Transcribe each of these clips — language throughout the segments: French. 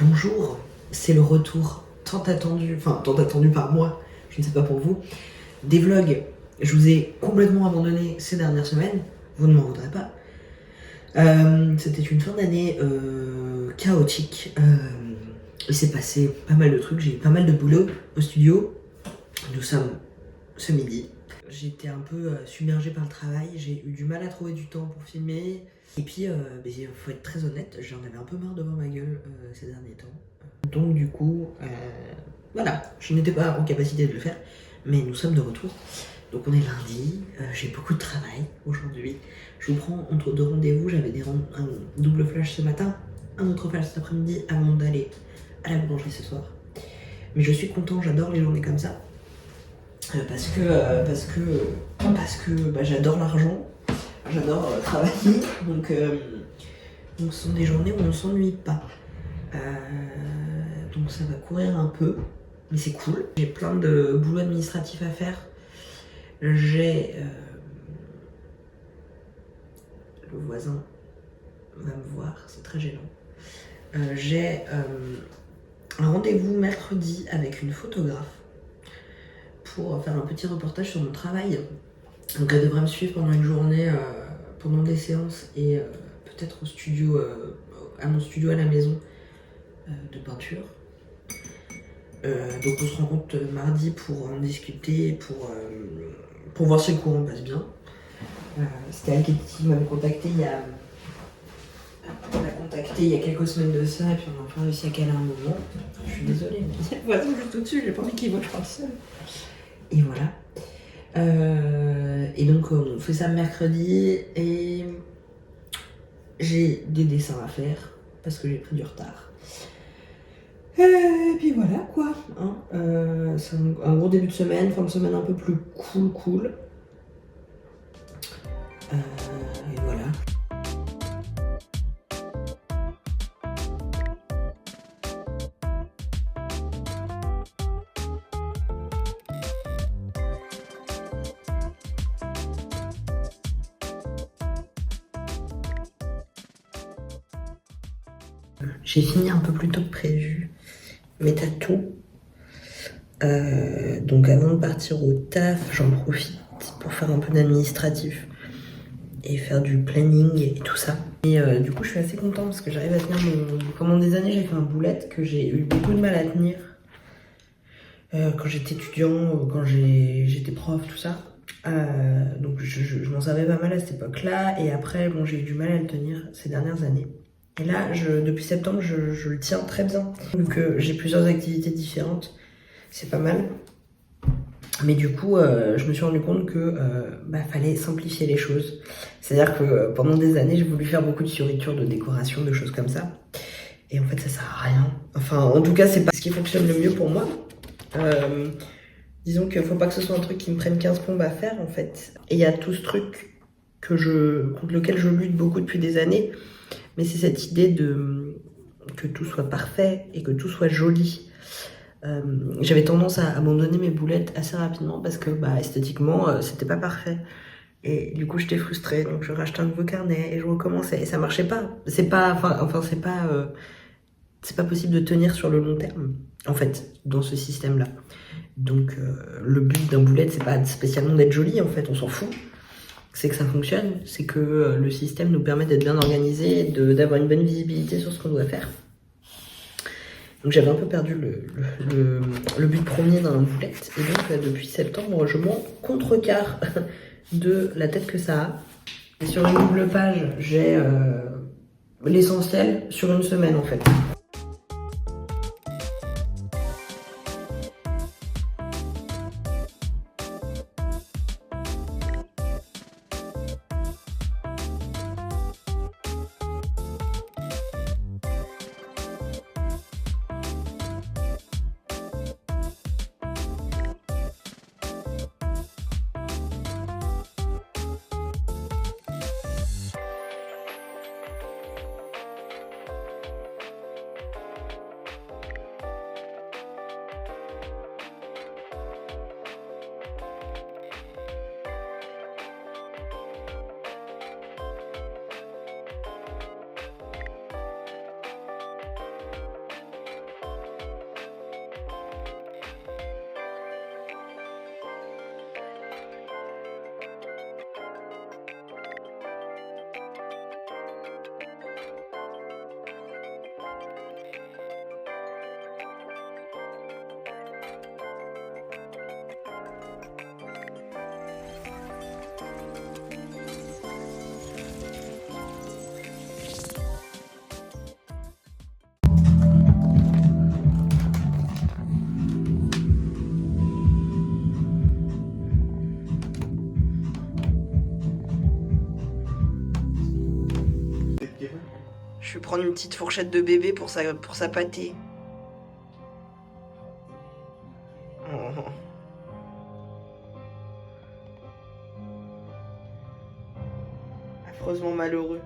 Bonjour, c'est le retour tant attendu par moi, je ne sais pas pour vous, des vlogs. Je vous ai complètement abandonné ces dernières semaines, vous ne m'en voudrez pas. C'était une fin d'année chaotique. Il s'est passé pas mal de trucs, j'ai eu pas mal de boulot au studio. Nous sommes ce midi. J'étais un peu submergée par le travail, j'ai eu du mal à trouver du temps pour filmer. Et puis, il faut être très honnête, j'en avais un peu marre de voir ma gueule ces derniers temps. Donc du coup, voilà, je n'étais pas en capacité de le faire, mais nous sommes de retour. Donc on est lundi, j'ai beaucoup de travail aujourd'hui. Je vous prends entre deux rendez-vous, j'avais un double flash ce matin, un autre flash cet après-midi avant d'aller à la boulangerie ce soir. Mais je suis content, j'adore les journées comme ça. Parce que j'adore l'argent, j'adore travailler, donc ce sont des journées où on ne s'ennuie pas. Donc ça va courir un peu, mais c'est cool. J'ai plein de boulot administratif à faire. J'ai le voisin va me voir, c'est très gênant. J'ai un rendez-vous mercredi avec une photographe pour faire un petit reportage sur mon travail. Donc elle devrait me suivre pendant une journée, pendant des séances et peut-être au studio, à mon studio à la maison de peinture. Donc on se rencontre mardi pour en discuter, pour voir si le courant passe bien. C'était elle qui m'avait contacté il y a quelques semaines de ça, et puis on a enfin réussi à caler un moment. Je suis désolée, mais il y a le voisin juste au-dessus, j'ai pas envie qu'il voit que je parle seule. Et voilà. Et donc on fait ça mercredi, et j'ai des dessins à faire, parce que j'ai pris du retard. Et puis voilà quoi, hein. C'est un gros début de semaine, fin de semaine un peu plus cool. Et voilà. J'ai fini un peu plus tôt que prévu mes tatous. Donc avant de partir au taf, j'en profite pour faire un peu d'administratif et faire du planning et tout ça. Et du coup, je suis assez contente parce que j'arrive à tenir Pendant des années, j'ai fait un boulette que j'ai eu beaucoup de mal à tenir. Quand j'étais étudiant, quand j'étais prof, tout ça. Donc je m'en savais pas mal à cette époque-là. Et après, bon, j'ai eu du mal à le tenir ces dernières années. Et là, depuis septembre, je le tiens très bien. Donc j'ai plusieurs activités différentes. C'est pas mal. Mais du coup, je me suis rendu compte que fallait simplifier les choses. C'est-à-dire que pendant des années, j'ai voulu faire beaucoup de fioritures, de décoration, de choses comme ça. Et en fait, ça sert à rien. Enfin, en tout cas, c'est pas ce qui fonctionne le mieux pour moi. Disons qu'il faut pas que ce soit un truc qui me prenne 15 plombes à faire, en fait. Et il y a tout ce truc contre lequel je lutte beaucoup depuis des années. Mais c'est cette idée que tout soit parfait et que tout soit joli. J'avais tendance à abandonner mes boulettes assez rapidement parce que esthétiquement c'était pas parfait, et du coup j'étais frustrée, donc je rachetais un nouveau carnet et je recommençais et ça marchait pas. C'est pas possible de tenir sur le long terme en fait dans ce système là. Donc le but d'un boulette, c'est pas spécialement d'être joli, en fait on s'en fout, c'est que ça fonctionne, c'est que le système nous permet d'être bien organisé, d'avoir une bonne visibilité sur ce qu'on doit faire. Donc j'avais un peu perdu le but premier dans la boulette. Et donc depuis septembre, je m'en contrecarre de la tête que ça a. Et sur une double page, j'ai l'essentiel sur une semaine en fait. prendre une petite fourchette de bébé pour sa pâtée. Oh. Affreusement malheureux.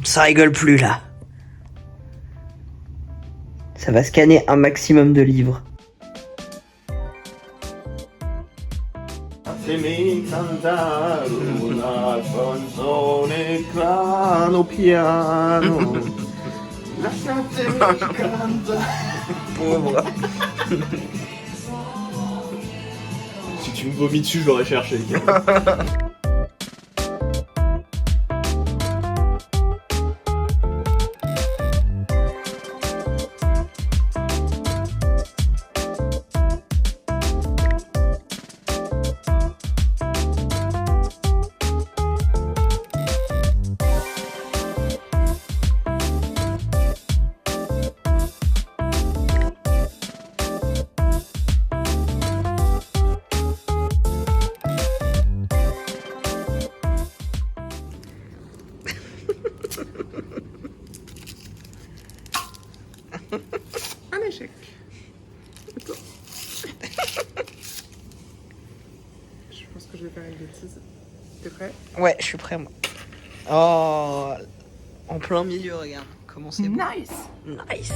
Ça rigole plus là. Ça va scanner un maximum de livres. Mi cantare una canzone piano piano. Lasciatemi cantare. Pauvre. Si tu me vomis dessus, je l'aurais cherché. Un échec. Et toi? Je pense que je vais faire une bêtise. T'es prêt? Ouais, je suis prêt moi. Oh, en plein milieu, regarde. Comment c'est beau. Nice! Nice.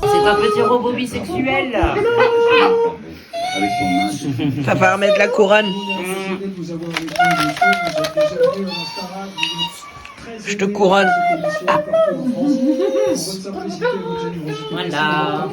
C'est un petit robot bisexuel. Ça va remettre la couronne. Je te couronne. Voilà.